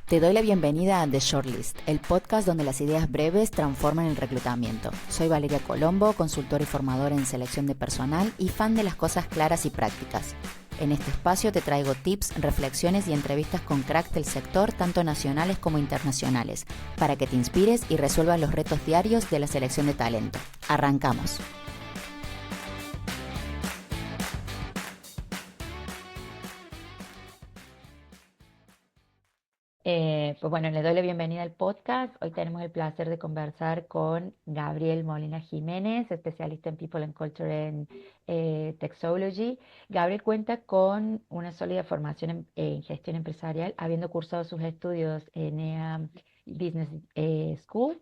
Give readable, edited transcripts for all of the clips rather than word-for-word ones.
Te doy la bienvenida a The Shortlist, el podcast donde las ideas breves transforman el reclutamiento. Soy Valeria Colombo, consultora y formadora en selección de personal y fan de las cosas claras y prácticas. En este espacio te traigo tips, reflexiones y entrevistas con cracks del sector, tanto nacionales como internacionales, para que te inspires y resuelvas los retos diarios de la selección de talento. Arrancamos. Pues bueno, le doy la bienvenida al podcast. Hoy tenemos el placer de conversar con Gabriel Molina Jiménez, especialista en People and Culture en Textology. Gabriel cuenta con una sólida formación en gestión empresarial, habiendo cursado sus estudios en EA Business School.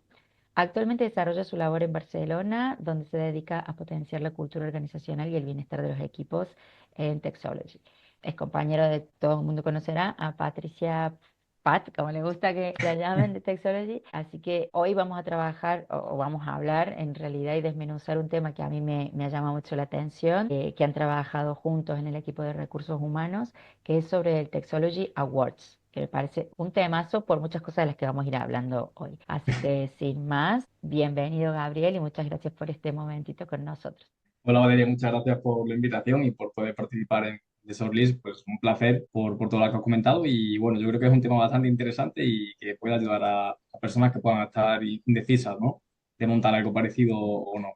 Actualmente desarrolla su labor en Barcelona, donde se dedica a potenciar la cultura organizacional y el bienestar de los equipos en Textology. Es compañero de, todo el mundo conocerá, a Patricia Pat, como le gusta que la llamen, de Textology. Así que hoy vamos a trabajar o vamos a hablar en realidad y desmenuzar un tema que a mí me ha llamado mucho la atención, que han trabajado juntos en el equipo de recursos humanos, que es sobre el Textology Awards, que me parece un temazo por muchas cosas de las que vamos a ir hablando hoy. Así que sin más, bienvenido Gabriel y muchas gracias por este momentito con nosotros. Hola Valeria, muchas gracias por la invitación y por poder participar en The Shortlist. Pues un placer por todo lo que has comentado y bueno, yo creo que es un tema bastante interesante y que puede ayudar a personas que puedan estar indecisas, ¿no? De montar algo parecido o no.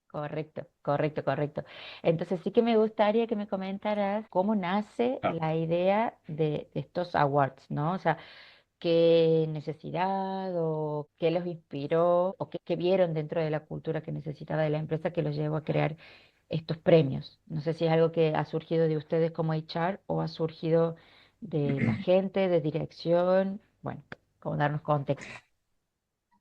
Correcto, correcto, correcto. Entonces sí que me gustaría que me comentaras cómo nace Claro. la idea de estos awards, ¿no? O sea, qué necesidad o qué los inspiró o qué vieron dentro de la cultura que necesitaba de la empresa que los llevó a crear estos premios. No sé si es algo que ha surgido de ustedes como HR o ha surgido de la gente, de dirección, bueno, como darnos contexto.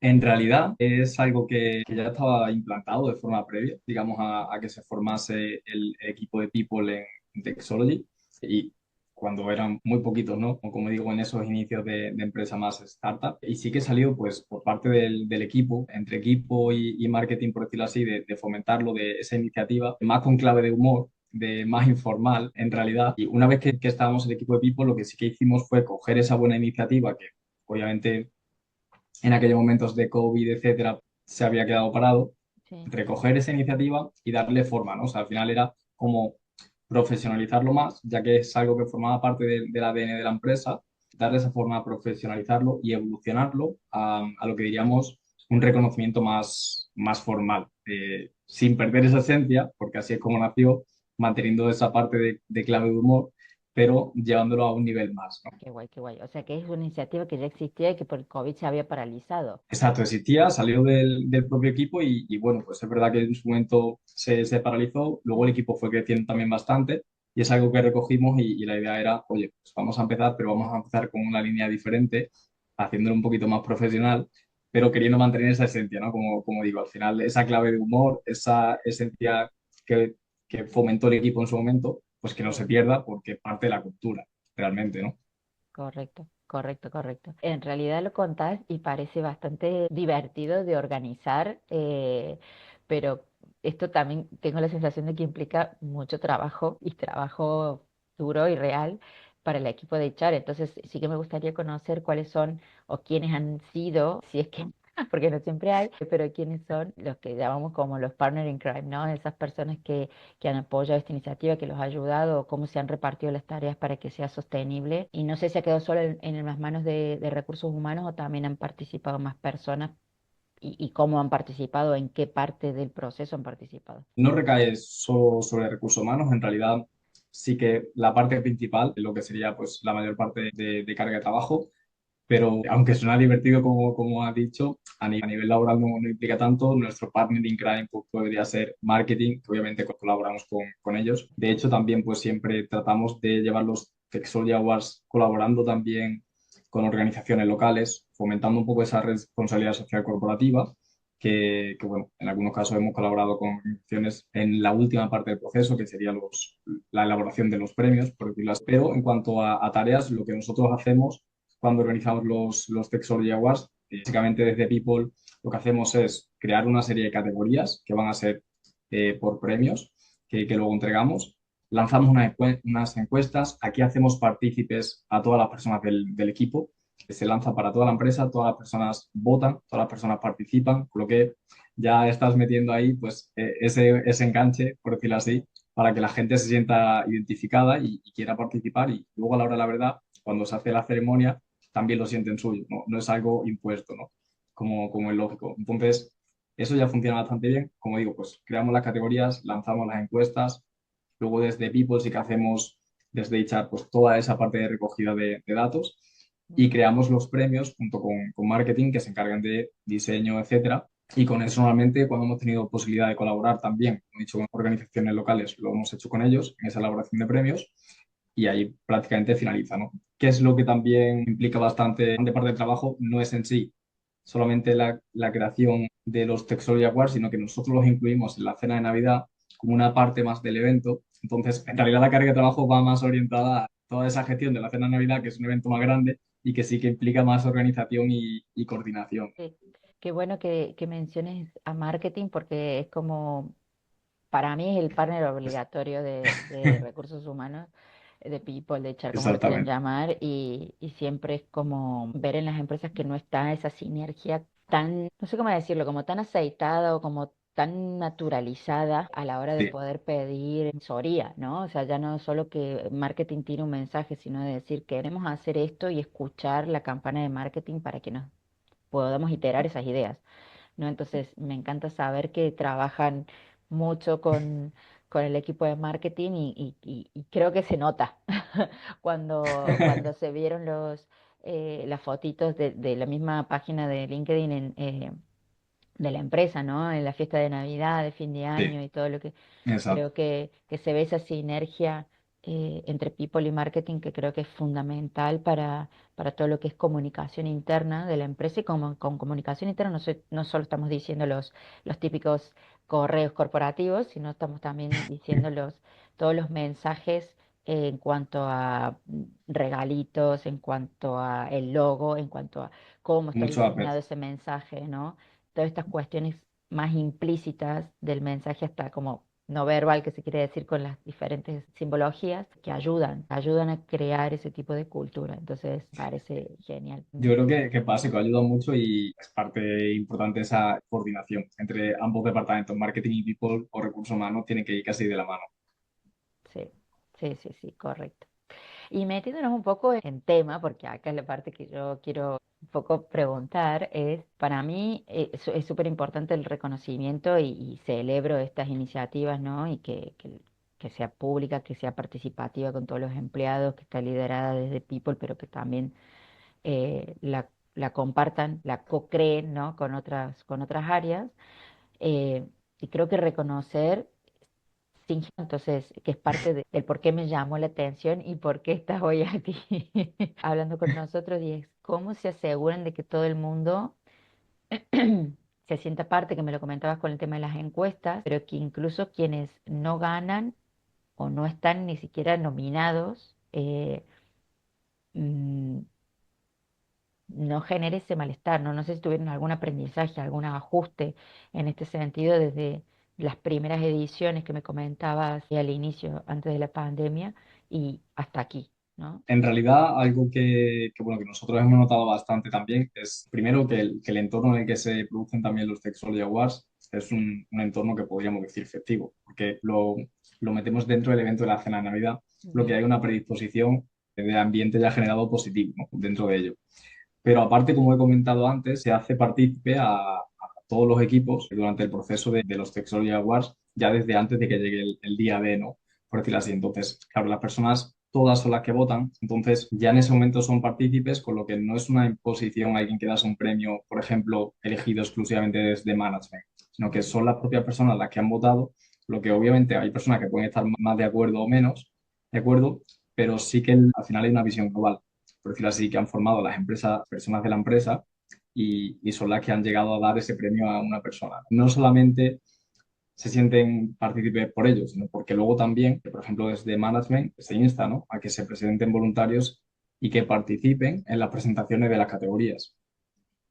En realidad es algo que ya estaba implantado de forma previa, digamos, a que se formase el equipo de People en Texology y cuando eran muy poquitos, ¿no? O como digo, en esos inicios de empresa más startup. Y sí que salió, pues, por parte del equipo, entre equipo y marketing, por decirlo así, de fomentarlo, de esa iniciativa, más con clave de humor, de más informal, en realidad. Y una vez que estábamos en el equipo de People, lo que sí que hicimos fue coger esa buena iniciativa que obviamente en aquellos momentos de COVID, etcétera, se había quedado parado, Sí. recoger esa iniciativa y darle forma, ¿no? O sea, al final era como profesionalizarlo más, ya que es algo que formaba parte del ADN de la empresa, darle esa forma, profesionalizarlo y evolucionarlo a lo que diríamos un reconocimiento más formal, sin perder esa esencia, porque así es como nació, manteniendo esa parte de clave de humor, pero llevándolo a un nivel más, ¿no? Qué guay, qué guay. O sea que es una iniciativa que ya existía y que por el COVID se había paralizado. Exacto, existía, salió del propio equipo y bueno, pues es verdad que en su momento se paralizó, luego el equipo fue creciendo también bastante y es algo que recogimos y la idea era, oye, pues vamos a empezar, pero vamos a empezar con una línea diferente, haciéndolo un poquito más profesional, pero queriendo mantener esa esencia, ¿no? Como digo, al final esa clave de humor, esa esencia que, que fomentó el equipo en su momento, pues que no se Sí. pierda porque es parte de la cultura, realmente, ¿no? Correcto, correcto, correcto. En realidad lo contás y parece bastante divertido de organizar, pero esto también tengo la sensación de que implica mucho trabajo y trabajo duro y real para el equipo de HR. Entonces sí que me gustaría conocer cuáles son o quiénes han sido, si es que, porque no siempre hay, pero quiénes son los que llamamos como los partner in crime, ¿no? Esas personas que han apoyado esta iniciativa, que los ha ayudado, o cómo se han repartido las tareas para que sea sostenible. Y no sé si ha quedado solo en las manos de recursos humanos o también han participado más personas y cómo han participado, en qué parte del proceso han participado. No recae solo sobre recursos humanos, en realidad sí que la parte principal, lo que sería pues la mayor parte de carga de trabajo, pero aunque suena divertido como ha dicho, a nivel laboral no implica tanto. Nuestro partner in crime pues, podría ser marketing, que obviamente colaboramos con ellos. De hecho, también pues siempre tratamos de llevar los Texology Awards colaborando también con organizaciones locales, fomentando un poco esa responsabilidad social corporativa bueno, en algunos casos hemos colaborado con organizaciones en la última parte del proceso, que sería la elaboración de los premios, por decirlo así. Pero en cuanto a tareas, lo que nosotros hacemos cuando organizamos los Texology Awards, básicamente desde People, lo que hacemos es crear una serie de categorías que van a ser por premios que luego entregamos. Lanzamos unas encuestas, aquí hacemos partícipes a todas las personas del equipo, se lanza para toda la empresa, todas las personas votan, todas las personas participan, con lo que ya estás metiendo ahí pues ese enganche, por decirlo así, para que la gente se sienta identificada y quiera participar y luego a la hora de la verdad, cuando se hace la ceremonia, también lo sienten suyo, ¿no? No es algo impuesto, ¿no? Como es lógico. Entonces, eso ya funciona bastante bien. Como digo, pues creamos las categorías, lanzamos las encuestas, luego desde People sí que hacemos desde HR pues toda esa parte de recogida de datos y Ujú. creamos los premios junto con marketing que se encargan de diseño, etcétera. Y con eso normalmente cuando hemos tenido posibilidad de colaborar también, como he dicho, con organizaciones locales, lo hemos hecho con ellos en esa elaboración de premios y ahí prácticamente finaliza, ¿no? Que es lo que también implica bastante de parte del trabajo, no es en sí solamente la creación de los Texology Awards, sino que nosotros los incluimos en la cena de Navidad como una parte más del evento. Entonces, en realidad la carga de trabajo va más orientada a toda esa gestión de la cena de Navidad, que es un evento más grande y que sí que implica más organización y coordinación. Sí. Qué bueno que menciones a marketing porque es como, para mí es el partner obligatorio de recursos humanos, de people, de HR, como lo quieran Exactamente. llamar, y siempre es como ver en las empresas que no está esa sinergia tan, no sé cómo decirlo, como tan aceitada o como tan naturalizada a la hora de Sí, poder pedir asesoría, ¿no? O sea, ya no solo que marketing tiene un mensaje, sino de decir, queremos hacer esto y escuchar la campana de marketing para que nos podamos iterar esas ideas, ¿no? Entonces, me encanta saber que trabajan mucho con el equipo de marketing y creo que se nota cuando se vieron las fotitos de la misma página de LinkedIn de la empresa, ¿no? En la fiesta de Navidad, de fin de sí, año y todo lo que exacto. creo que se ve esa sinergia entre people y marketing que creo que es fundamental para todo lo que es comunicación interna de la empresa y como con comunicación interna no solo estamos diciendo los típicos correos corporativos, sino estamos también diciendo todos los mensajes en cuanto a regalitos, en cuanto a el logo, en cuanto a cómo está Mucho diseñado APET. ese mensaje, ¿no? Todas estas cuestiones más implícitas del mensaje hasta como no verbal que se quiere decir con las diferentes simbologías que ayudan a crear ese tipo de cultura. Entonces, parece genial. Yo creo que básico, ayuda mucho y es parte importante esa coordinación entre ambos departamentos, marketing y people o recursos humanos, tienen que ir casi de la mano. Sí, sí, sí, sí, correcto. Y metiéndonos un poco en tema, porque acá es la parte que yo quiero un poco preguntar, es, para mí es súper importante el reconocimiento y celebro estas iniciativas, ¿no? Y que sea pública, que sea participativa con todos los empleados, que está liderada desde People, pero que también la compartan, la co-creen, ¿no? Con otras áreas. Eh, y creo que reconocer entonces, que es parte del por qué me llamó la atención y por qué estás hoy aquí hablando con nosotros, y es cómo se aseguran de que todo el mundo se sienta parte, que me lo comentabas con el tema de las encuestas, pero que incluso quienes no ganan o no están ni siquiera nominados, mm, no genere ese malestar, ¿no? No sé si tuvieron algún aprendizaje, algún ajuste en este sentido desde las primeras ediciones que me comentabas al inicio, antes de la pandemia, y hasta aquí, ¿no? En realidad, algo bueno, que nosotros hemos notado bastante también es, primero, que el entorno en el que se producen también los Sexual Awards es un entorno que podríamos decir festivo, porque lo metemos dentro del evento de la cena de Navidad, lo que Ujú. hay una predisposición de ambiente ya generado positivo, ¿no? Dentro de ello. Pero aparte, como he comentado antes, se hace partícipe a todos los equipos durante el proceso de los Sexology Awards, ya desde antes de que llegue el día de, ¿no? Por decirlo así. Entonces, claro, las personas todas son las que votan, entonces ya en ese momento son partícipes, con lo que no es una imposición a alguien que das un premio, por ejemplo, elegido exclusivamente desde management, sino que Ujú. son las propias personas las que han votado, lo que obviamente hay personas que pueden estar más de acuerdo o menos de acuerdo, pero sí que al final hay una visión global, por decirlo así, que han formado las empresas, personas de la empresa y son las que han llegado a dar ese premio a una persona. No solamente se sienten partícipes por ellos, sino porque luego también, por ejemplo, desde management se insta, ¿no? A que se presenten voluntarios y que participen en las presentaciones de las categorías.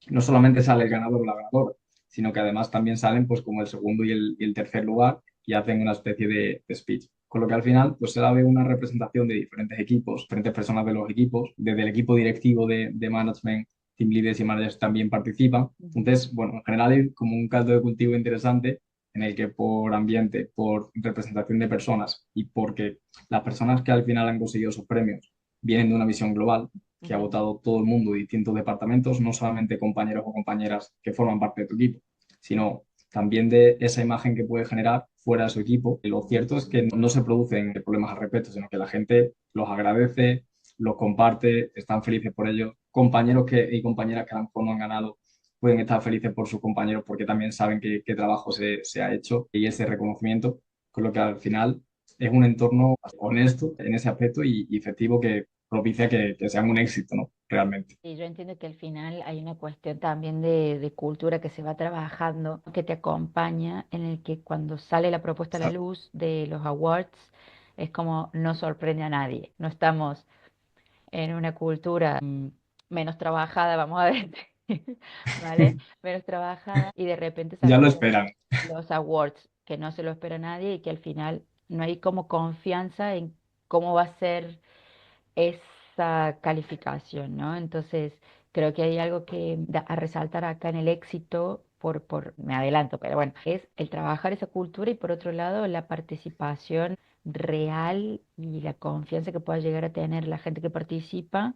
No solamente sale el ganador o la ganadora, sino que además también salen pues como el segundo y el tercer lugar y hacen una especie de speech. Con lo que al final, pues se da una representación de diferentes equipos, diferentes personas de los equipos, desde el equipo directivo de management, team leaders y managers también participan. Ujú. Entonces, bueno, en general hay como un caldo de cultivo interesante en el que por ambiente, por representación de personas y porque las personas que al final han conseguido esos premios vienen de una visión global que ha Ujú. votado todo el mundo de distintos departamentos, no solamente compañeros o compañeras que forman parte de tu equipo, sino también de esa imagen que puede generar fuera de su equipo. Y lo cierto es que no se producen problemas al respecto, sino que la gente los agradece, los comparte, están felices por ello. Compañeros y compañeras que a lo mejor no han ganado pueden estar felices por sus compañeros porque también saben qué trabajo se ha hecho y ese reconocimiento, con lo que al final es un entorno honesto en ese aspecto y efectivo que propicia que sean un éxito, ¿no? Realmente. Y yo entiendo que al final hay una cuestión también de cultura que se va trabajando, que te acompaña, en el que cuando sale la propuesta a la Exacto. luz de los awards, es como no sorprende a nadie. No estamos en una cultura menos trabajada, vamos a ver, ¿vale? Menos trabajada, y de repente Ya salen lo esperan. los awards, que no se lo espera nadie y que al final no hay como confianza en cómo va a ser esa calificación, ¿no? Entonces, creo que hay algo que a resaltar acá en el éxito, me adelanto, pero bueno, es el trabajar esa cultura y por otro lado la participación real y la confianza que pueda llegar a tener la gente que participa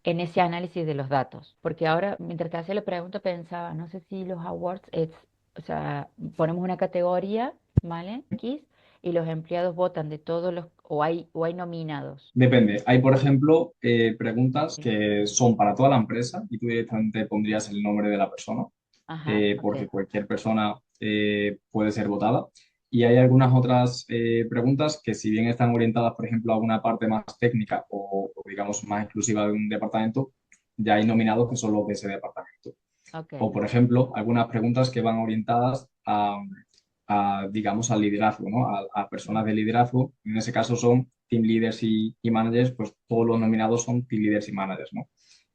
en ese análisis de los datos. Porque ahora, mientras te hacía la pregunta, pensaba, no sé si los awards es, o sea, ponemos una categoría, ¿vale? X, y los empleados votan de todos los, o hay nominados. Depende. Hay, por ejemplo, preguntas que son para toda la empresa y tú directamente pondrías el nombre de la persona, Ajá, porque ok. cualquier persona puede ser votada. Y hay algunas otras preguntas que, si bien están orientadas, por ejemplo, a una parte más técnica o, digamos, más exclusiva de un departamento, ya hay nominados que son los de ese departamento. O, Ok. por ejemplo, algunas preguntas que van orientadas digamos, al liderazgo, ¿no? A personas Mm. de liderazgo. En ese caso son team leaders y managers, pues todos los nominados son team leaders y managers, ¿no?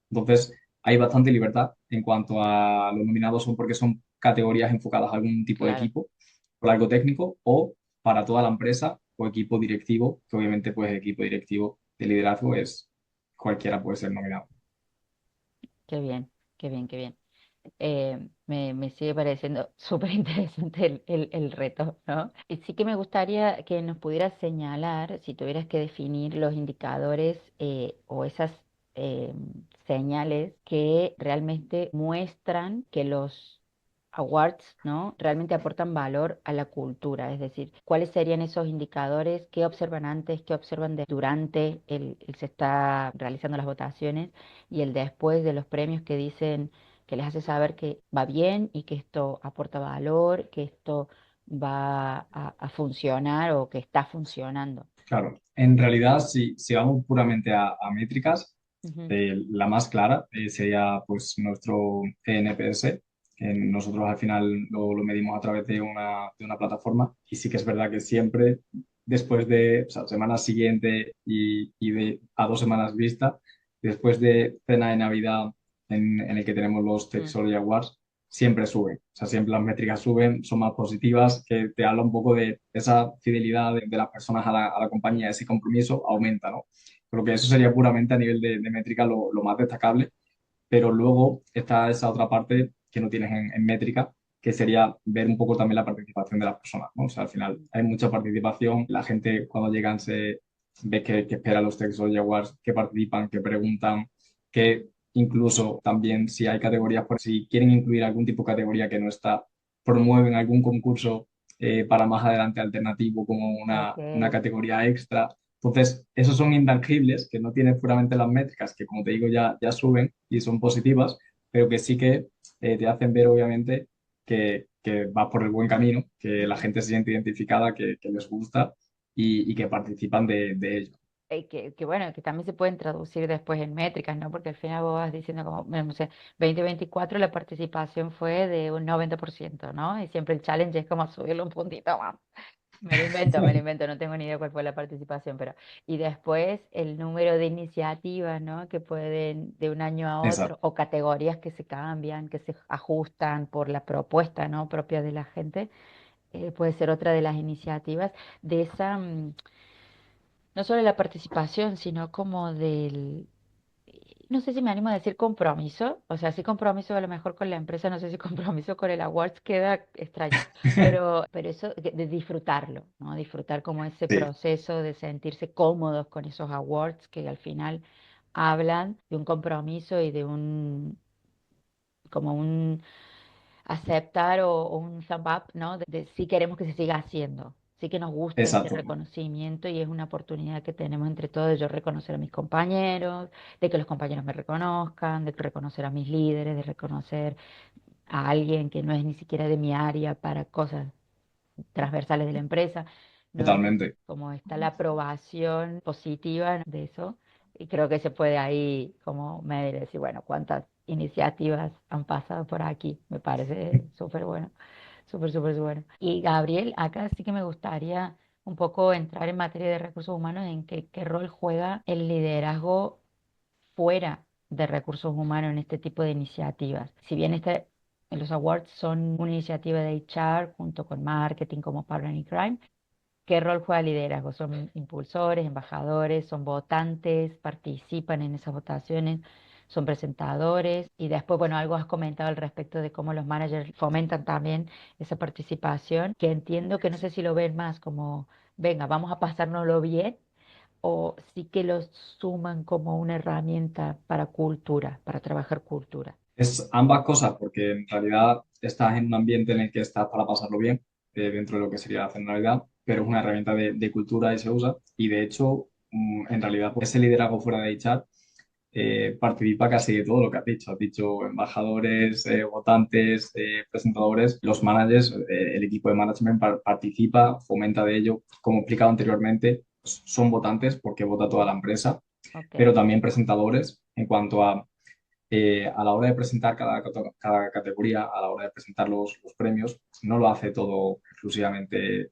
Entonces, hay bastante libertad en cuanto a los nominados son porque son categorías enfocadas a algún tipo de Claro, equipo, por algo técnico, o para toda la empresa o equipo directivo, que obviamente pues equipo directivo de liderazgo es cualquiera puede ser nominado. qué bien, qué bien, qué bien. Me sigue pareciendo súper interesante el reto, ¿no? Y sí que me gustaría que nos pudieras señalar, si tuvieras que definir los indicadores o esas eh, señales que realmente muestran que los awards, ¿no? Realmente aportan valor a la cultura, es decir, ¿cuáles serían esos indicadores? ¿Qué observan antes? ¿Qué observan durante se está realizando las votaciones? Y el después de los premios que dicen que les hace saber que va bien y que esto aporta valor, que esto va a funcionar o que está funcionando. Claro, en realidad, si vamos puramente a métricas, Ujú. la más clara sería pues nuestro NPS, que nosotros al final lo medimos a través de una plataforma y sí que es verdad que siempre después de, o sea, semana siguiente y a 2 semanas vista, después de cena de Navidad en el que tenemos los Tech Mm. Solid Awards, siempre suben. O sea, siempre las métricas suben, son más positivas, que te habla un poco de esa fidelidad de las personas a la compañía, ese compromiso aumenta, ¿no? Creo que eso sería puramente a nivel de métrica lo más destacable, pero luego está esa otra parte que no tienes en métrica, que sería ver un poco también la participación de las personas, ¿no? O sea, al final hay mucha participación, la gente cuando llegan se ve que espera los Tech Soldier Awards, que participan, que preguntan, que incluso también si hay categorías, por si quieren incluir algún tipo de categoría que no está, promueven algún concurso para más adelante alternativo como Ok, una categoría extra. Entonces, esos son intangibles que no tienen puramente las métricas, que como te digo ya suben y son positivas, pero que sí que te hacen ver obviamente que vas por el buen camino, que la ujú. gente se siente identificada, que les gusta y que participan de ello. Que bueno, que también se pueden traducir después en métricas, ¿no? Porque al final vos vas diciendo como, bueno, no sé, 2024 la participación fue de un 90%, ¿no? Y siempre el challenge es como subirlo un puntito más. Me lo invento, no tengo ni idea cuál fue la participación, pero y después el número de iniciativas, ¿no? Que pueden de un año a otro, Exacto. o categorías que se cambian, que se ajustan por la propuesta, ¿no? Propia de la gente, puede ser otra de las iniciativas de esa, no solo la participación, sino como del, no sé si me animo a decir compromiso, o sea, sí compromiso a lo mejor con la empresa, no sé si compromiso con el awards queda extraño, pero eso de disfrutarlo, ¿no? Disfrutar como ese Sí, proceso de sentirse cómodos con esos awards que al final hablan de un compromiso y de un, como un aceptar o un thumb up, ¿no? De si queremos que se siga haciendo. Sí que nos gusta ese exacto, reconocimiento y es una oportunidad que tenemos entre todos de yo reconocer a mis compañeros, de que los compañeros me reconozcan, de reconocer a mis líderes, de reconocer a alguien que no es ni siquiera de mi área para cosas transversales de la empresa, ¿no? Entonces, totalmente. como está la aprobación positiva de eso, y creo que se puede ahí como medir, decir, bueno, cuántas iniciativas han pasado por aquí, me parece súper bueno, súper, súper bueno. Y Gabriel, acá sí que me gustaría un poco entrar en materia de recursos humanos, en qué rol juega el liderazgo fuera de recursos humanos en este tipo de iniciativas. Si bien los awards son una iniciativa de HR junto con marketing como Partner in Crime, ¿qué rol juega el liderazgo? ¿Son impulsores, embajadores, son votantes, participan en esas votaciones, son presentadores? Y después, bueno, algo has comentado al respecto de cómo los managers fomentan también esa participación, que entiendo que no sé si lo ven más como, venga, vamos a pasárnoslo bien, o sí que los suman como una herramienta para cultura, para trabajar cultura. Es ambas cosas, porque en realidad estás en un ambiente en el que estás para pasarlo bien, dentro de lo que sería la generalidad, pero es una herramienta de cultura y se usa. Y de hecho, en realidad, pues, ese liderazgo fuera de HR participa casi de todo lo que has dicho. Has dicho embajadores, votantes, presentadores, los managers, el equipo de management participa, fomenta de ello. Como he explicado anteriormente, pues, son votantes porque vota toda la empresa, Ok, pero también presentadores en cuanto a la hora de presentar cada categoría, a la hora de presentar los premios, no lo hace todo exclusivamente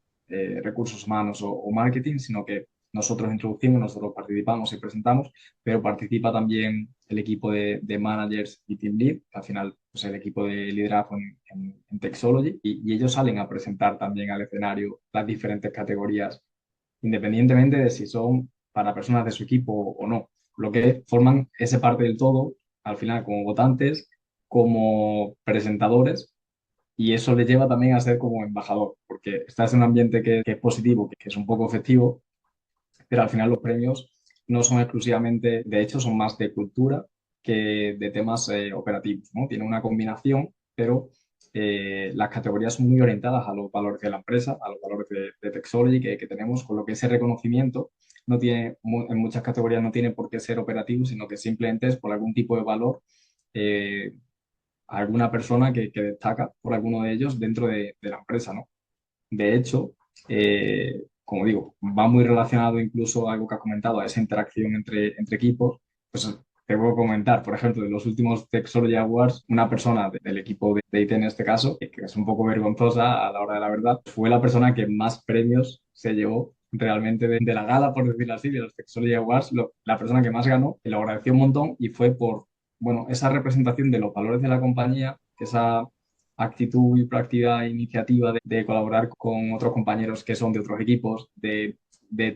recursos humanos o marketing, sino que nosotros introducimos, nosotros participamos y presentamos, pero participa también el equipo de managers y team lead, que al final pues, el equipo de liderazgo en Texology, y ellos salen a presentar también al escenario las diferentes categorías, independientemente de si son para personas de su equipo o no, lo que forman ese parte del todo, al final como votantes, como presentadores, y eso le lleva también a ser como embajador, porque estás en un ambiente que es positivo, que es un poco efectivo, pero al final los premios no son exclusivamente, de hecho, son más de cultura que de temas operativos, ¿no? Tiene una combinación, pero las categorías son muy orientadas a los valores de la empresa, a los valores de Texology que tenemos, con lo que ese reconocimiento no tiene, en muchas categorías no tiene por qué ser operativo, sino que simplemente es por algún tipo de valor, eh, alguna persona que destaca por alguno de ellos dentro de la empresa, ¿no? De hecho, como digo, va muy relacionado incluso a algo que has comentado, a esa interacción entre equipos. Pues te puedo comentar, por ejemplo, de los últimos Texology Awards, una persona del equipo de IT en este caso, que es un poco vergonzosa a la hora de la verdad, fue la persona que más premios se llevó realmente de la gala, por decirlo así, de los Texology Awards, la persona que más ganó, y lo agradeció un montón y fue por, bueno, esa representación de los valores de la compañía, esa actitud y práctica, iniciativa de colaborar con otros compañeros que son de otros equipos, de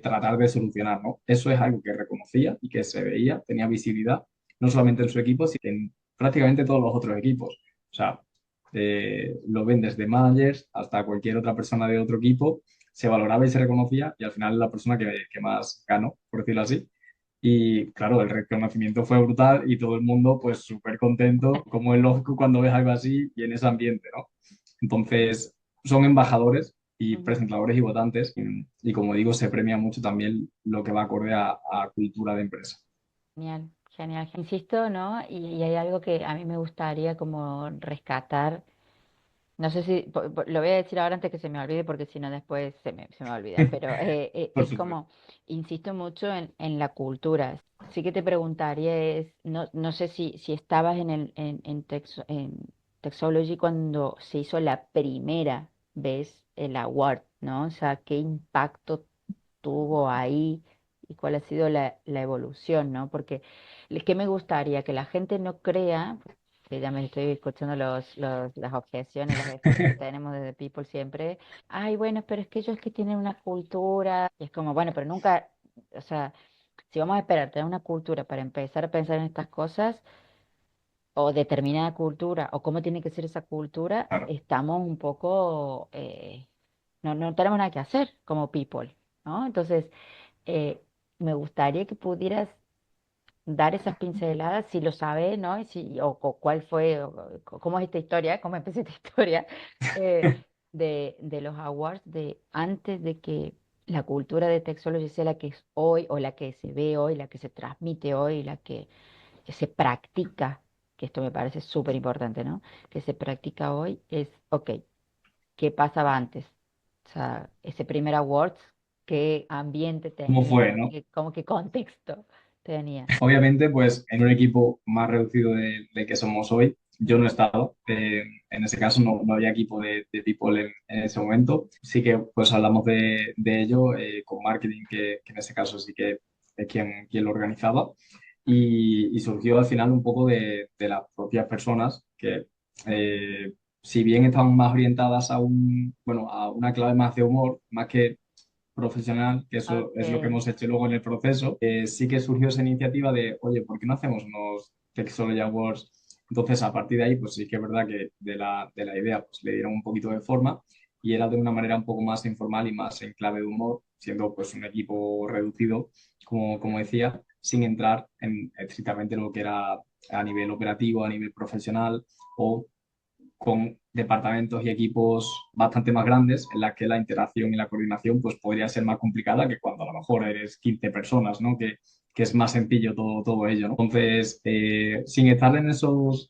tratar de solucionar, ¿no? Eso es algo que reconocía y que se veía, tenía visibilidad, no solamente en su equipo, sino en prácticamente todos los otros equipos. O sea, lo ven desde managers hasta cualquier otra persona de otro equipo, se valoraba y se reconocía y al final la persona que más ganó, por decirlo así. Y claro, el reconocimiento fue brutal y todo el mundo pues súper contento, como es lógico cuando ves algo así y en ese ambiente, ¿no? Entonces, son embajadores y Ujú. presentadores y votantes y como digo, se premia mucho también lo que va acorde a cultura de empresa. Genial, genial. Insisto, ¿no? Y hay algo que a mí me gustaría como rescatar. No sé si, lo voy a decir ahora antes que se me olvide, porque si no después se me olvida, pero Por es supuesto. como, insisto mucho en la cultura. Sí que te preguntaría es, no sé si estabas en Texology cuando se hizo la primera vez el award, ¿no? O sea, qué impacto tuvo ahí y cuál ha sido la evolución, ¿no? Porque, ¿qué me gustaría? Que la gente no crea. Sí, ya me estoy escuchando las objeciones, las defensas que tenemos desde People siempre. Ay, bueno, pero es que ellos que tienen una cultura, y es como, bueno, pero nunca, o sea, si vamos a esperar tener una cultura para empezar a pensar en estas cosas, o determinada cultura, o cómo tiene que ser esa cultura, Claro. estamos un poco, no tenemos nada que hacer como People, ¿no? Entonces, eh, me gustaría que pudieras dar esas pinceladas, si lo sabe, ¿no? Y si, o cuál fue, cómo es esta historia, cómo empezó esta historia eh, de los awards, de antes de que la cultura de Texology sea la que es hoy, o la que se ve hoy, la que se transmite hoy, que se practica, que esto me parece súper importante, ¿no? Que se practica hoy es, ok, ¿qué pasaba antes? O sea, ese primer awards, ¿qué ambiente ¿Cómo tenía? fue, no? Como qué contexto tenía? Obviamente, pues en un equipo más reducido de que somos hoy, yo no he estado. En ese caso no había equipo de people en ese momento. Sí que pues hablamos de ello con marketing, que en ese caso sí que es quien lo organizaba. Y surgió al final un poco de las propias personas que, eh, si bien estaban más orientadas bueno, a una clave más de humor, más que profesional, que eso es lo que Ok, hemos hecho luego en el proceso, sí que surgió esa iniciativa de, oye, ¿por qué no hacemos unos Textology Awards? Entonces, a partir de ahí, pues sí que es verdad que de la idea, pues le dieron un poquito de forma y era de una manera un poco más informal y más en clave de humor, siendo pues un equipo reducido, como decía, sin entrar en estrictamente lo que era a nivel operativo, a nivel profesional o con departamentos y equipos bastante más grandes en las que la interacción y la coordinación pues podría ser más complicada que cuando a lo mejor eres 15 personas, ¿no? Que es más sencillo todo ello, ¿no? Entonces, sin estar en esos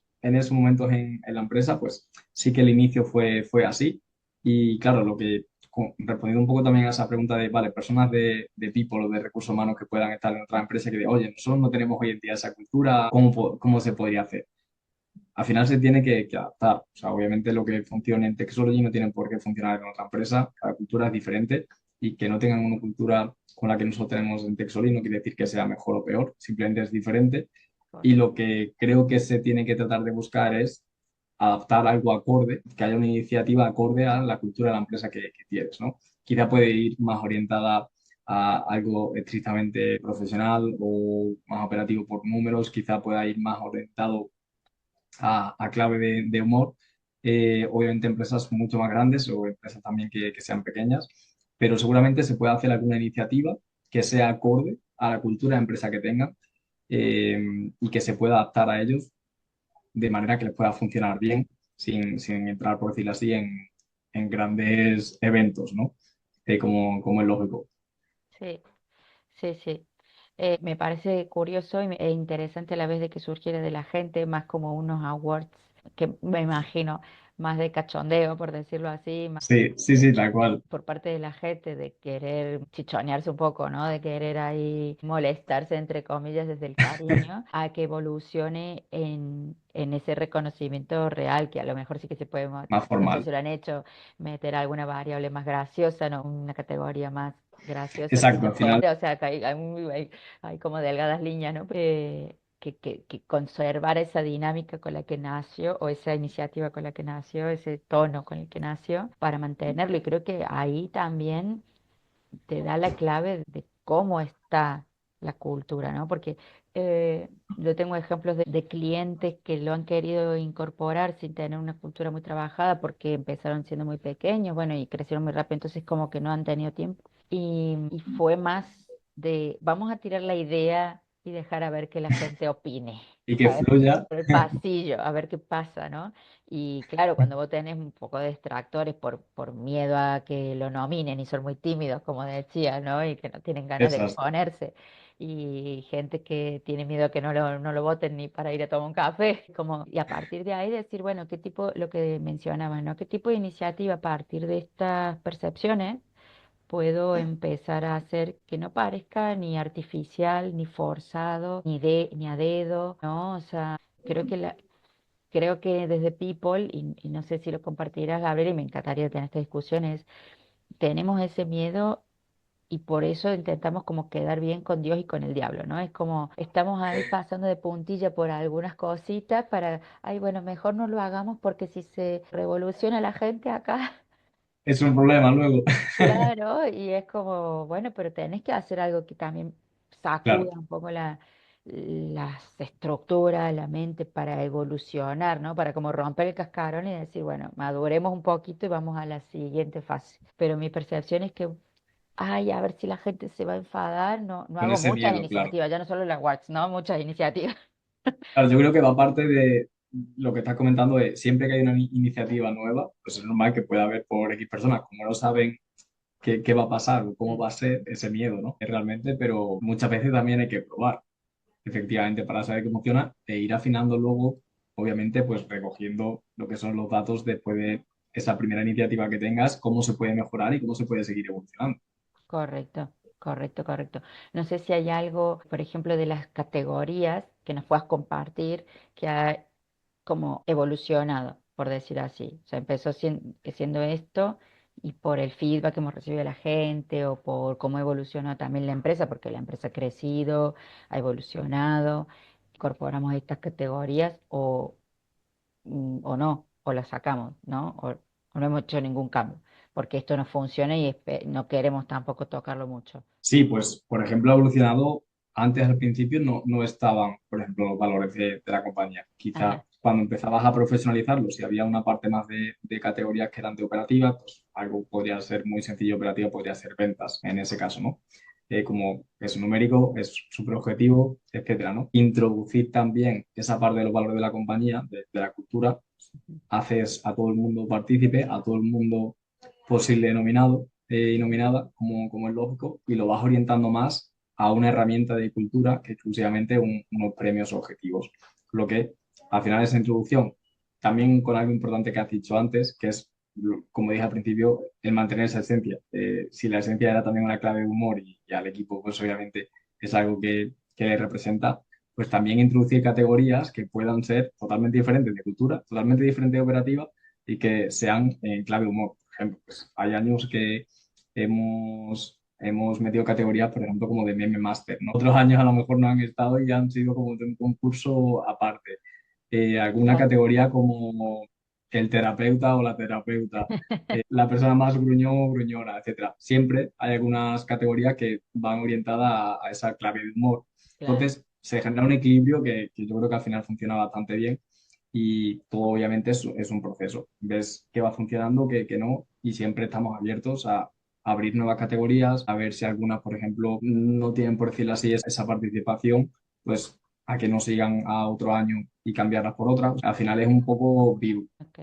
momentos en la empresa, pues sí que el inicio fue así. Y claro, respondiendo un poco también a esa pregunta de, vale, personas de people o de recursos humanos que puedan estar en otra empresa que de, oye, nosotros no tenemos hoy en día esa cultura, ¿cómo se podría hacer? Al final se tiene que adaptar. O sea, obviamente lo que funciona en Texology no tiene por qué funcionar en otra empresa. Cada cultura es diferente y que no tengan una cultura con la que nosotros tenemos en Texology no quiere decir que sea mejor o peor, simplemente es diferente. Y correcto. lo que creo que se tiene que tratar de buscar es adaptar algo acorde, que haya una iniciativa acorde a la cultura de la empresa que tienes, ¿no? Quizá puede ir más orientada a algo estrictamente profesional o más operativo por números, quizá pueda ir más orientado a clave de humor. Obviamente empresas mucho más grandes o empresas también que sean pequeñas, pero seguramente se puede hacer alguna iniciativa que sea acorde a la cultura de empresa que tengan y que se pueda adaptar a ellos de manera que les pueda funcionar bien sin entrar, por decirlo así, en grandes eventos, ¿no? Como es lógico. Sí, sí, sí. Me parece curioso e interesante a la vez de que surgiera de la gente, más como unos awards que me imagino más de cachondeo, por decirlo así, Sí, sí, sí, tal cual. por parte de la gente de querer chichonearse un poco, ¿no? De querer ahí molestarse, entre comillas, desde el cariño, a que evolucione en ese reconocimiento real, que a lo mejor sí que se puede, Más no sé formal. si lo han hecho, meter alguna variable más graciosa, ¿no? Una categoría más graciosa, si Exacto, se al final. puede, o sea, que hay como delgadas líneas, ¿no? Que conservar esa dinámica con la que nació o esa iniciativa con la que nació, ese tono con el que nació, para mantenerlo. Y creo que ahí también te da la clave de cómo está la cultura, ¿no? Porque yo tengo ejemplos de clientes que lo han querido incorporar sin tener una cultura muy trabajada porque empezaron siendo muy pequeños, bueno, y crecieron muy rápido, entonces como que no han tenido tiempo. Y fue más de, vamos a tirar la idea y dejar a ver que la gente opine, Y que ¿sabes? fluya. Por el pasillo, a ver qué pasa, ¿no? Y claro, cuando vos tenés un poco de distractores por miedo a que lo nominen y son muy tímidos, como decía, ¿no? Y que no tienen ganas de Exacto. exponerse. Y gente que tiene miedo a que no lo voten ni para ir a tomar un café. Y a partir de ahí decir, bueno, qué tipo, lo que mencionaban, ¿no? ¿Qué tipo de iniciativa a partir de estas percepciones puedo empezar a hacer que no parezca ni artificial, ni forzado, ni a dedo, ¿no? O sea, creo que creo que desde People, y no sé si lo compartirás, Gabriel, y me encantaría tener esta discusión, tenemos ese miedo y por eso intentamos como quedar bien con Dios y con el diablo, ¿no? Es como estamos ahí pasando de puntilla por algunas cositas para, ay, bueno, mejor no lo hagamos porque si se revoluciona la gente acá. Es un problema luego. Claro, y es como, bueno, pero tenés que hacer algo que también Claro, sacuda un poco las estructuras, la mente para evolucionar, ¿no? Para como romper el cascarón y decir, bueno, maduremos un poquito y vamos a la siguiente fase. Pero mi percepción es que, ay, a ver si la gente se va a enfadar, no, no con hago ese muchas miedo, claro. iniciativas, ya no solo la Wax, ¿no? Muchas iniciativas. Claro, yo creo que va parte de lo que estás comentando de siempre que hay una iniciativa nueva, pues es normal que pueda haber por X personas, como no saben qué va a pasar o cómo Mm. va a ser ese miedo, ¿no? Realmente, pero muchas veces también hay que probar, efectivamente, para saber qué funciona e ir afinando luego, obviamente, pues recogiendo lo que son los datos después de esa primera iniciativa que tengas, cómo se puede mejorar y cómo se puede seguir evolucionando. Correcto, correcto, correcto. No sé si hay algo, por ejemplo, de las categorías que nos puedas compartir que ha como evolucionado, por decir así. O sea, empezó siendo esto y por el feedback que hemos recibido de la gente o por cómo evolucionó también la empresa, porque la empresa ha crecido, ha evolucionado, incorporamos estas categorías o no, o las sacamos, ¿no? O no hemos hecho ningún cambio, porque esto no funciona y no queremos tampoco tocarlo mucho. Sí, pues, por ejemplo, ha evolucionado. Antes, al principio, no estaban, por ejemplo, los valores de la compañía. Quizá Ajá. cuando empezabas a profesionalizarlos, si había una parte más de categorías que eran de operativa, pues algo podría ser muy sencillo operativa, podría ser ventas en ese caso, ¿no? Como es numérico, es súper objetivo, etcétera, ¿no? Introducir también esa parte de los valores de la compañía, de la cultura, haces a todo el mundo partícipe, a todo el mundo posible nominado y nominada, como es lógico, y lo vas orientando más a una herramienta de cultura que exclusivamente unos premios objetivos. Lo que al final esa introducción, también con algo importante que has dicho antes, que es, como dije al principio, el mantener esa esencia. Si la esencia era también una clave de humor y al equipo, pues obviamente es algo que le representa, pues también introducir categorías que puedan ser totalmente diferentes de cultura, totalmente diferentes de operativa y que sean en clave de humor. Por ejemplo, pues hay años que hemos metido categorías, por ejemplo, como de meme master, ¿no? Otros años a lo mejor no han estado y han sido como de un concurso aparte. Alguna Claro. categoría como el terapeuta o la terapeuta, la persona más gruñón o gruñona, etcétera. Siempre hay algunas categorías que van orientadas a esa clave de humor. Claro. Entonces, se genera un equilibrio que yo creo que al final funciona bastante bien y todo obviamente es un proceso. Ves que va funcionando, que no, y siempre estamos abiertos a abrir nuevas categorías, a ver si algunas, por ejemplo, no tienen, por decirlo así, esa participación, pues a que no sigan a otro año y cambiarlas por otras. Al final es un poco vivo. Ok.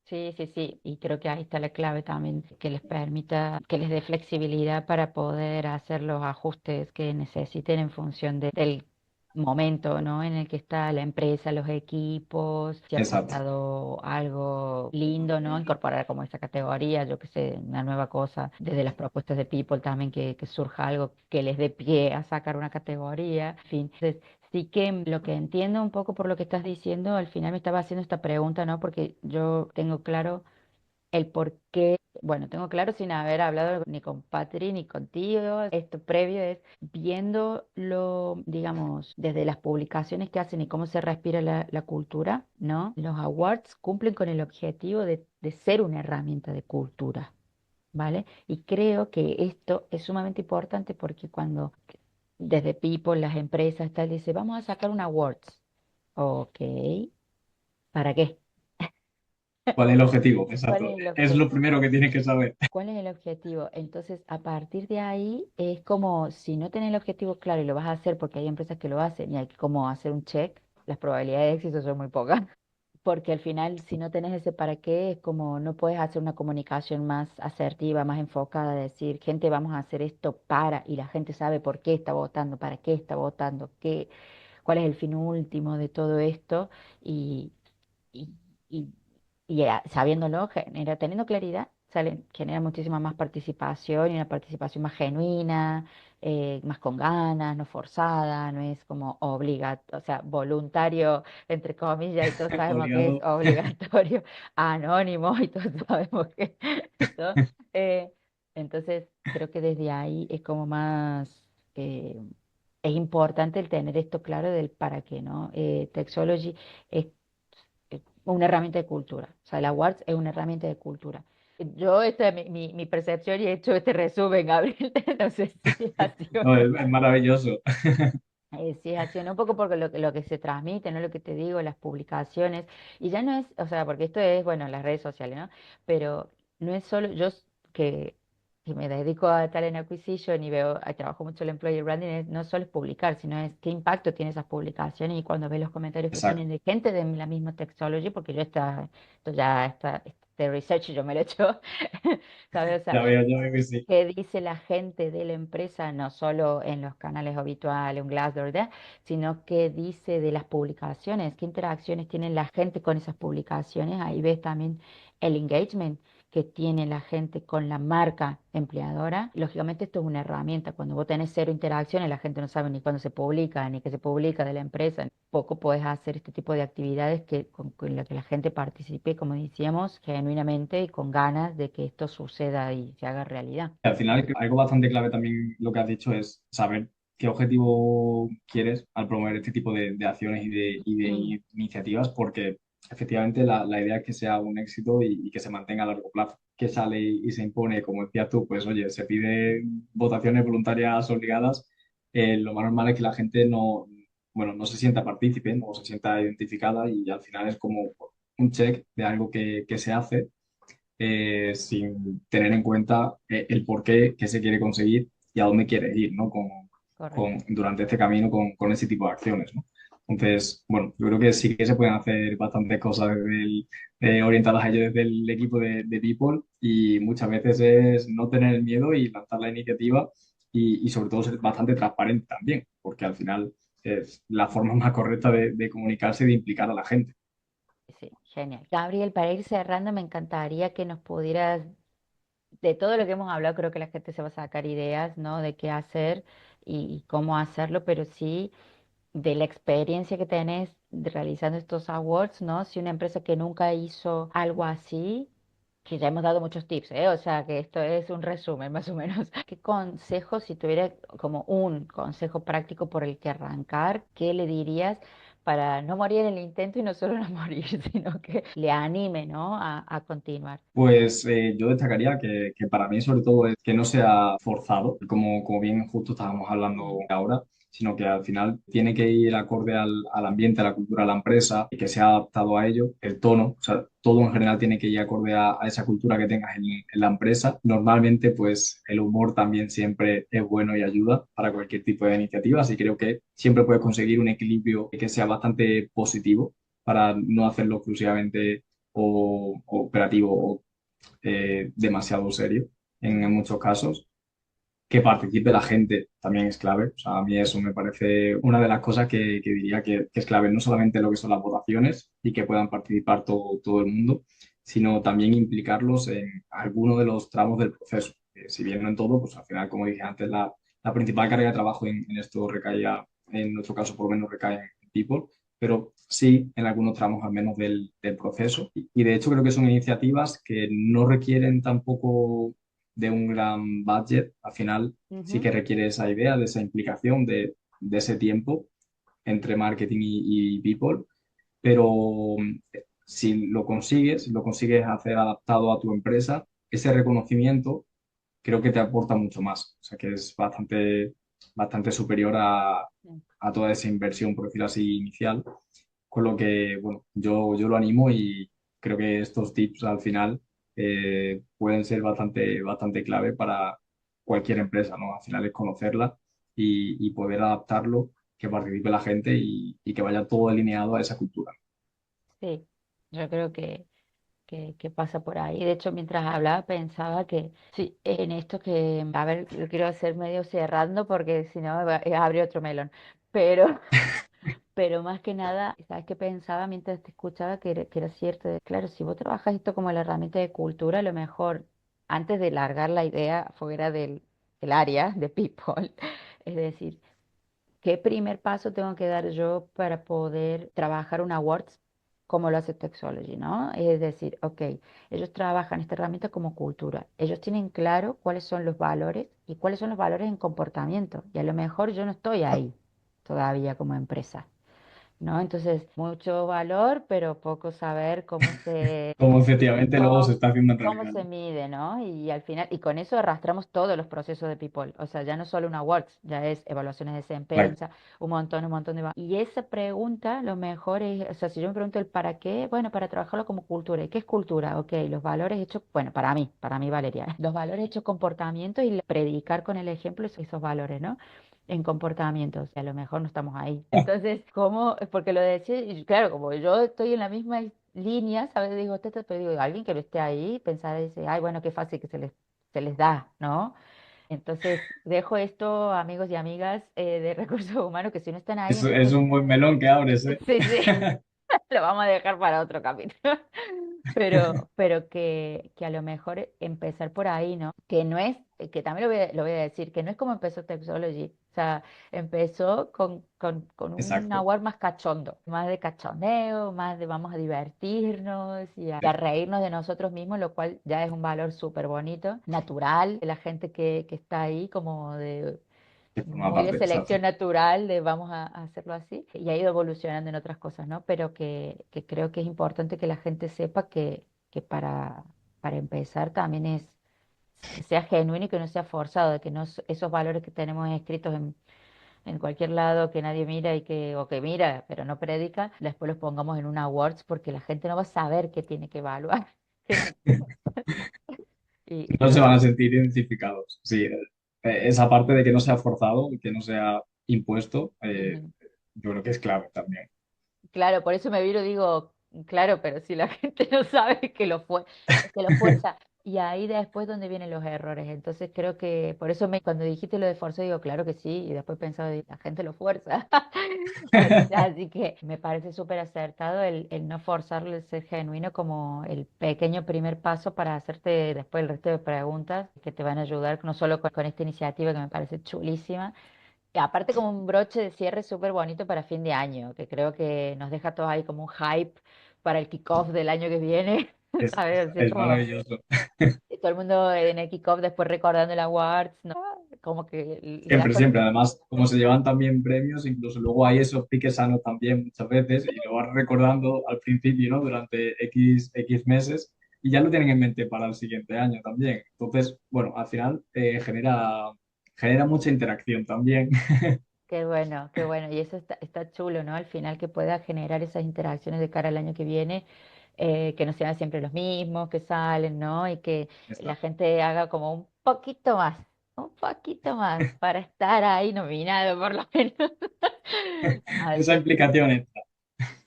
Sí, sí, sí. Y creo que ahí está la clave también, que les permita, que les dé flexibilidad para poder hacer los ajustes que necesiten en función del momento, ¿no? En el que está la empresa, los equipos, si ha Exacto. pasado algo lindo, ¿no? Incorporar como esa categoría, yo qué sé, una nueva cosa, desde las propuestas de People también que surja algo que les dé pie a sacar una categoría, en fin. Sí que lo que entiendo un poco por lo que estás diciendo, al final me estaba haciendo esta pregunta, ¿no? Porque yo tengo claro el por qué, bueno, tengo claro sin haber hablado ni con Patri ni contigo, esto previo es viéndolo, digamos, desde las publicaciones que hacen y cómo se respira la cultura, ¿no? Los awards cumplen con el objetivo de ser una herramienta de cultura. ¿Vale? Y creo que esto es sumamente importante porque cuando desde People, las empresas, tal, dice, vamos a sacar un awards. Ok, ¿para qué? ¿Cuál es el objetivo? ¿Cuál Exacto. es el Es lo objetivo? primero que tienes que saber. ¿Cuál es el objetivo? Entonces, a partir de ahí, es como si no tenés el objetivo claro y lo vas a hacer porque hay empresas que lo hacen y hay que como hacer un check, las probabilidades de éxito son muy pocas. Porque al final, si no tenés ese para qué, es como no puedes hacer una comunicación más asertiva, más enfocada, decir, gente, vamos a hacer esto para, y la gente sabe por qué está votando, para qué está votando, cuál es el fin último de todo esto, y, y, y, sabiéndolo, teniendo claridad, genera muchísima más participación y una participación más genuina, más con ganas, no forzada, no es como obligatorio, o sea, voluntario, entre comillas, y todos sabemos que es Obligado. obligatorio, anónimo, y todos sabemos que eso. Entonces, creo que desde ahí es como más, es importante el tener esto claro del para qué, ¿no? Textology es una herramienta de cultura, o sea, la awards es una herramienta de cultura. Yo, esta es mi percepción y he hecho este resumen, Gabriel, no sé si es así o No, no. es maravilloso. Sí, es así, ¿no? Un poco porque lo que se transmite, ¿no? Lo que te digo, las publicaciones, y ya no es, o sea, porque esto es, bueno, las redes sociales, ¿no? Pero no es solo, que me dedico a talent acquisition y veo, trabajo mucho el employer branding, no solo es publicar, sino es qué impacto tiene esas publicaciones y cuando ves los comentarios que tienen Exacto. de gente de la misma Textology, porque esto ya está, este research yo me lo he hecho, ¿sabes? O sea, Ya veo que sí. qué dice la gente de la empresa, no solo en los canales habituales, un Glassdoor, ¿verdad? Sino qué dice de las publicaciones, qué interacciones tiene la gente con esas publicaciones. Ahí ves también el engagement que tiene la gente con la marca empleadora. Lógicamente esto es una herramienta. Cuando vos tenés cero interacciones, la gente no sabe ni cuándo se publica, ni qué se publica de la empresa. Poco podés hacer este tipo de actividades con la que la gente participe, como decíamos, genuinamente y con ganas de que esto suceda y se haga realidad. Al final, algo bastante clave también lo que has dicho es saber qué objetivo quieres al promover este tipo de acciones y de iniciativas, porque efectivamente la idea es que sea un éxito y que se mantenga a largo plazo. Que sale y se impone, como decías tú, pues oye, se pide votaciones voluntarias obligadas. Lo más normal es que la gente no, bueno, no se sienta partícipe, no se sienta identificada y al final es como un check de algo que se hace sin tener en cuenta el por qué, qué se quiere conseguir y a dónde quieres ir, ¿no? Correcto. Durante este camino con ese tipo de acciones, ¿no? Entonces, bueno, yo creo que sí que se pueden hacer bastantes cosas orientadas a ello desde el equipo de People y muchas veces es no tener el miedo y lanzar la iniciativa y sobre todo ser bastante transparente también, porque al final es la forma más correcta de comunicarse y de implicar a la gente. Sí, genial. Gabriel, para ir cerrando, me encantaría que nos pudieras, de todo lo que hemos hablado, creo que la gente se va a sacar ideas, ¿no? De qué hacer y cómo hacerlo, pero sí de la experiencia que tenés realizando estos awards, ¿no? Si una empresa que nunca hizo algo así, que ya hemos dado muchos tips, ¿eh? O sea, que esto es un resumen, más o menos. ¿Qué consejo, si tuviera como un consejo práctico por el que arrancar, qué le dirías para no morir en el intento y no solo no morir, sino que le anime, ¿no? A continuar. Pues yo destacaría que para mí sobre todo es que no sea forzado, como bien justo estábamos hablando Mm. ahora, sino que al final tiene que ir acorde al ambiente, a la cultura de la empresa y que sea adaptado a ello, el tono, o sea, todo en general tiene que ir acorde a esa cultura que tengas en la empresa. Normalmente, pues el humor también siempre es bueno y ayuda para cualquier tipo de iniciativa, así que creo que siempre puedes conseguir un equilibrio que sea bastante positivo para no hacerlo exclusivamente o operativo demasiado serio en Ujú. muchos casos. Que participe la gente también es clave. O sea, a mí eso me parece una de las cosas que diría que es clave, no solamente lo que son las votaciones y que puedan participar todo el mundo, sino también implicarlos en alguno de los tramos del proceso. Si bien no en todo, pues al final, como dije antes, la principal carga de trabajo en esto recaía, en nuestro caso por lo menos recae en People, pero sí en algunos tramos al menos del proceso. Y de hecho creo que son iniciativas que no requieren tampoco de un gran budget. Al final sí Ujú. que requiere esa idea, de esa implicación, de ese tiempo entre marketing y people, pero si lo consigues hacer adaptado a tu empresa, ese reconocimiento creo que te aporta mucho más. O sea que es bastante superior Sí. a toda esa inversión, por decirlo así, inicial. Con lo que, bueno, yo lo animo y creo que estos tips al final pueden ser bastante clave para cualquier empresa, ¿no? Al final es conocerla y poder adaptarlo, que participe la gente y que vaya todo alineado a esa cultura. Sí, yo creo que pasa por ahí. De hecho, mientras hablaba pensaba que sí, en esto que, a ver, lo quiero hacer medio cerrando porque si no abre otro melón. Pero, pero más que nada, ¿sabes qué pensaba mientras te escuchaba? Que era cierto. Claro, si vos trabajas esto como la herramienta de cultura, a lo mejor antes de largar la idea fuera del área de people, es decir, ¿qué primer paso tengo que dar yo para poder trabajar un awards como lo hace Texology, ¿no? Es decir, ok, ellos trabajan esta herramienta como cultura. Ellos tienen claro cuáles son los valores y cuáles son los valores en comportamiento. Y a lo mejor yo no estoy ahí todavía como empresa, ¿no? Entonces, mucho valor, pero poco saber Como efectivamente luego se cómo, está haciendo en cómo realidad, se ¿no? mide, ¿no? Y al final, y con eso arrastramos todos los procesos de People. O sea, ya no solo una awards, ya es evaluaciones de desempeño, o Claro. sea, un montón de... Y esa pregunta, lo mejor es, o sea, si yo me pregunto el para qué, bueno, para trabajarlo como cultura. ¿Y qué es cultura? Ok, los valores hechos, bueno, para mí, Valeria, los valores hechos comportamiento y predicar con el ejemplo esos valores, ¿no? En comportamientos, y a lo mejor no estamos ahí. Entonces, ¿cómo? Porque lo decía, y claro, como yo estoy en la misma línea, ¿sabes? Digo, pero digo, alguien que lo esté ahí, pensar, dice, ay, bueno, qué fácil que se les da, ¿no? Entonces, dejo esto, amigos y amigas de recursos humanos, que si no están ahí, Es entonces, un buen melón que abres, ¿eh? sí, sí, lo vamos a dejar para otro capítulo. Pero que a lo mejor empezar por ahí, ¿no? Que no es, que también lo voy a decir, que no es como empezó Texology. O sea, empezó con un Exacto. nahual más cachondo, más de cachondeo, más de vamos a divertirnos y a reírnos de nosotros mismos, lo cual ya es un valor súper bonito, natural, de la gente que está ahí como de Que forma muy de parte, selección exacto. natural, de vamos a hacerlo así, y ha ido evolucionando en otras cosas, ¿no? Pero que creo que es importante que la gente sepa que para empezar también es que sea genuino y que no sea forzado, de que no, esos valores que tenemos escritos en cualquier lado que nadie mira y que, o que mira, pero no predica, después los pongamos en un awards porque la gente no va a saber qué tiene que evaluar. Y No se creo van que... a sentir identificados. Sí, esa parte de que no sea forzado y que no sea impuesto, Ujú. yo creo que es clave también. Claro, por eso me viro y digo, claro, pero si la gente no sabe que lo fue, que lo fuerza. Y ahí después donde vienen los errores. Entonces creo que, por eso cuando dijiste lo de fuerza, digo, claro que sí, y después pensaba, la gente lo fuerza. Así que me parece súper acertado el no forzarlo, el ser genuino como el pequeño primer paso para hacerte después el resto de preguntas que te van a ayudar, no solo con esta iniciativa que me parece chulísima, y aparte como un broche de cierre súper bonito para fin de año, que creo que nos deja todos ahí como un hype para el kickoff del año que viene, ¿sabes? Así Es como maravilloso. todo el mundo en el kickoff después recordando el awards, ¿no? Como que ya Siempre, siempre. Además, como se llevan también premios, incluso luego hay esos piques sanos también muchas veces y lo vas recordando al principio, ¿no? Durante X meses y ya lo tienen en mente para el siguiente año también. Entonces, bueno, al final genera mucha interacción también. qué bueno, qué bueno. Y eso está chulo, ¿no? Al final que pueda generar esas interacciones de cara al año que viene, que no sean siempre los mismos que salen, ¿no? Y que la Exacto. gente haga como un poquito más para estar ahí nominado por lo menos. Esa Así que, implicación extra.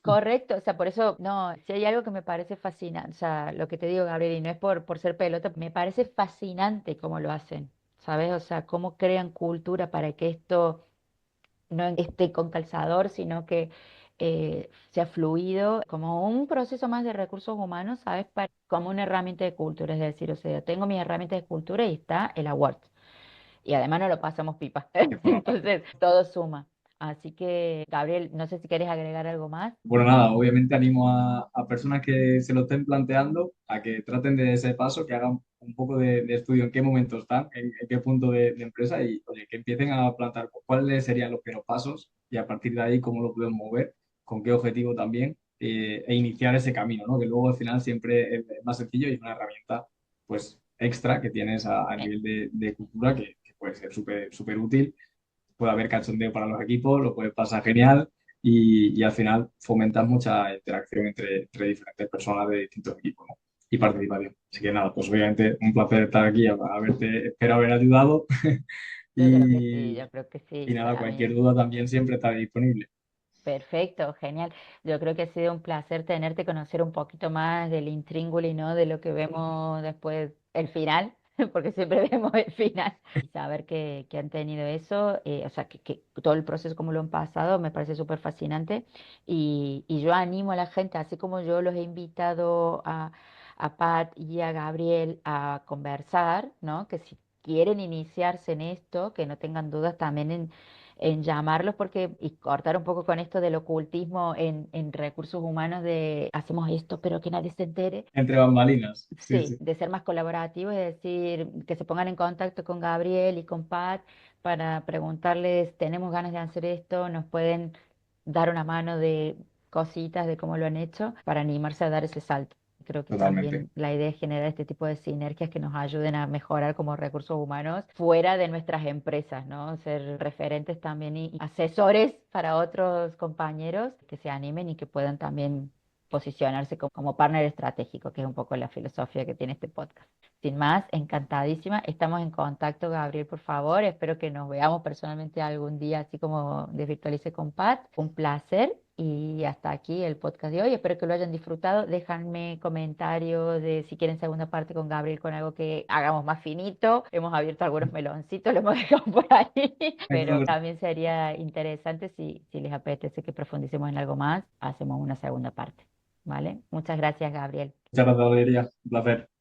correcto, o sea, por eso, no, si hay algo que me parece fascinante, o sea, lo que te digo, Gabriel, y no es por ser pelota, me parece fascinante cómo lo hacen, ¿sabes? O sea, cómo crean cultura para que esto no esté con calzador, sino que sea fluido, como un proceso más de recursos humanos, ¿sabes? Como una herramienta de cultura, es decir, o sea, tengo mis herramientas de cultura y está el award. Y además no lo pasamos pipa. Que forma parte. Entonces, todo suma. Así que, Gabriel, no sé si quieres agregar algo más. Bueno, nada, obviamente animo a personas que se lo estén planteando a que traten de ese paso, que hagan un poco de estudio en qué momento están, en qué punto de empresa y oye, que empiecen a plantar cuáles serían los primeros pasos y a partir de ahí cómo lo pueden mover, con qué objetivo también e iniciar ese camino, ¿no? Que luego al final siempre es más sencillo y es una herramienta pues extra que tienes a Eh, nivel de cultura que puede ser súper útil, puede haber cachondeo para los equipos, lo puedes pasar genial y al final fomentas mucha interacción entre diferentes personas de distintos equipos, ¿no? Y participación. Así que nada, pues obviamente un placer estar aquí, a verte, espero haber ayudado Yo creo que sí, y, yo creo que y sí. nada, Para cualquier mí, duda también siempre está disponible. perfecto, genial. Yo creo que ha sido un placer tenerte, conocer un poquito más del intríngulis, ¿no? De lo que vemos después, el final, porque siempre vemos el final. Y saber que han tenido eso, o sea, que todo el proceso como lo han pasado, me parece súper fascinante. Y yo animo a la gente, así como yo los he invitado a Pat y a Gabriel a conversar, ¿no? Que si quieren iniciarse en esto, que no tengan dudas también en llamarlos porque, y cortar un poco con esto del ocultismo en recursos humanos de hacemos esto, pero que nadie se entere. Entre bambalinas. Sí, Sí, sí, de ser más colaborativos, es decir, que se pongan en contacto con Gabriel y con Pat para preguntarles, tenemos ganas de hacer esto, nos pueden dar una mano de cositas de cómo lo han hecho para animarse a dar ese salto. Creo que totalmente. también la idea es generar este tipo de sinergias que nos ayuden a mejorar como recursos humanos fuera de nuestras empresas, ¿no? Ser referentes también y asesores para otros compañeros que se animen y que puedan también posicionarse como partner estratégico, que es un poco la filosofía que tiene este podcast. Sin más, encantadísima. Estamos en contacto, Gabriel, por favor. Espero que nos veamos personalmente algún día, así como de Virtualice con Pat. Un placer. Y hasta aquí el podcast de hoy. Espero que lo hayan disfrutado. Déjanme comentarios de si quieren segunda parte con Gabriel, con algo que hagamos más finito. Hemos abierto algunos meloncitos, lo hemos dejado por ahí. Pero también sería interesante si les apetece que profundicemos en algo más, hacemos una segunda parte. ¿Vale? Muchas gracias, Gabriel. Muchas gracias, Valeria. Un placer.